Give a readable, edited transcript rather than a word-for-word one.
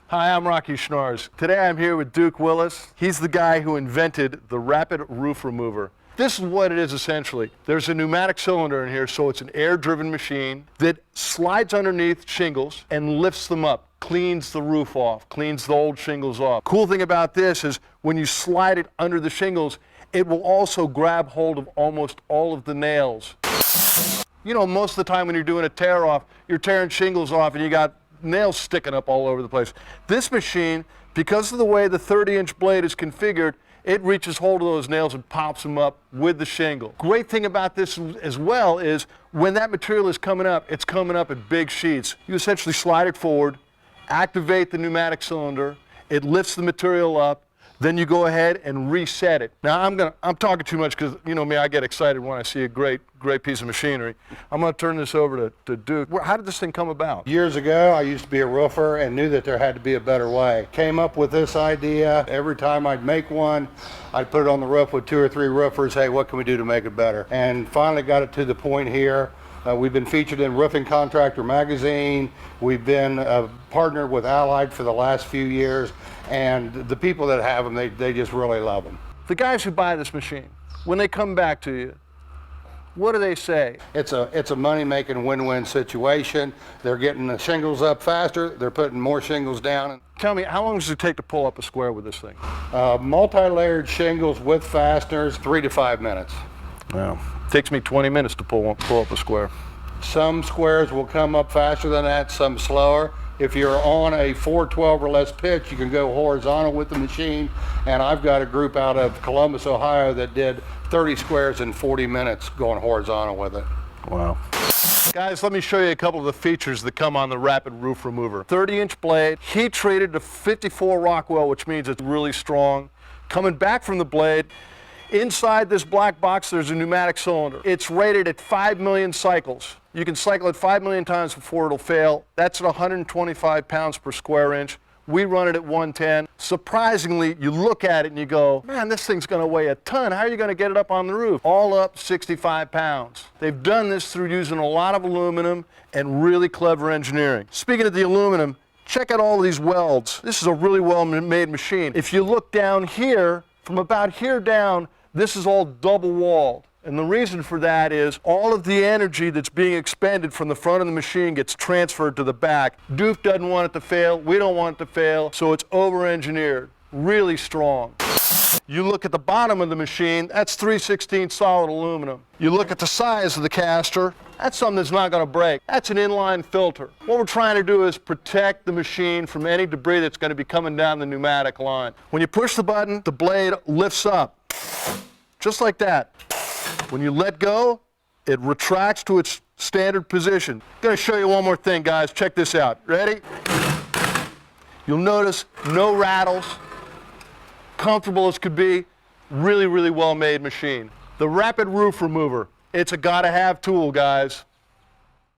Hi, I'm Rocky Schnars. Today I'm here with Duke Willis. He's the guy who invented the rapid roof remover. This is what it is essentially. There's a pneumatic cylinder in here, so it's an air-driven machine that slides underneath shingles and lifts them up, cleans the roof off, cleans the old shingles off. Cool thing about this is when you slide it under the shingles, it will also grab hold of almost all of the nails. You know, most of the time when you're doing a tear off, you're tearing shingles off and you got nails sticking up all over the place. This machine, because of the way the 30-inch blade is configured, it reaches hold of those nails and pops them up with the shingle. Great thing about this as well is when that material is coming up, it's coming up in big sheets. You essentially slide it forward, activate the pneumatic cylinder, it lifts the material up, then you go ahead and reset it. Now I'm talking too much because you know me, I get excited when I see a great piece of machinery. I'm gonna turn this over to Duke. How did this thing come about? Years ago, I used to be a roofer and knew that there had to be a better way. Came up with this idea. Every time I'd make one, I'd put it on the roof with 2 or 3 roofers. Hey, what can we do to make it better? And finally got it to the point here. We've been featured in Roofing Contractor magazine. We've been partnered with Allied for the last few years, and the people that have them, they just really love them. The guys who buy this machine, when they come back to you, what do they say? It's a money-making win-win situation. They're getting the shingles up faster. They're putting more shingles down. Tell me, how long does it take to pull up a square with this thing? Multi-layered shingles with fasteners, 3 to 5 minutes. Wow. It takes me 20 minutes to pull up a square. Some squares will come up faster than that, some slower. If you're on a 412 or less pitch, you can go horizontal with the machine. And I've got a group out of Columbus, Ohio that did 30 squares in 40 minutes going horizontal with it. Wow. Guys, let me show you a couple of the features that come on the Rapid Roof Remover. 30-inch blade, heat treated to 54 Rockwell, which means it's really strong. Coming back from the blade, inside this black box, there's a pneumatic cylinder. It's rated at 5 million cycles. You can cycle it 5 million times before it'll fail. That's at 125 pounds per square inch. We run it at 110. Surprisingly, you look at it and you go, man, this thing's gonna weigh a ton. How are you gonna get it up on the roof? All up 65 pounds. They've done this through using a lot of aluminum and really clever engineering. Speaking of the aluminum, check out all these welds. This is a really well-made machine. If you look down here, from about here down, this is all double walled. And the reason for that is all of the energy that's being expended from the front of the machine gets transferred to the back. Duke doesn't want it to fail, we don't want it to fail, so it's over-engineered, really strong. You look at the bottom of the machine, that's 3/16 solid aluminum. You look at the size of the caster, that's something that's not gonna break. That's an inline filter. What we're trying to do is protect the machine from any debris that's gonna be coming down the pneumatic line. When you push the button, the blade lifts up, just like that. When you let go, it retracts to its standard position. I'm gonna show you one more thing, guys. Check this out. Ready? You'll notice no rattles, comfortable as could be, really, really well-made machine. The Rapid Roof Remover, it's a gotta-have tool, guys.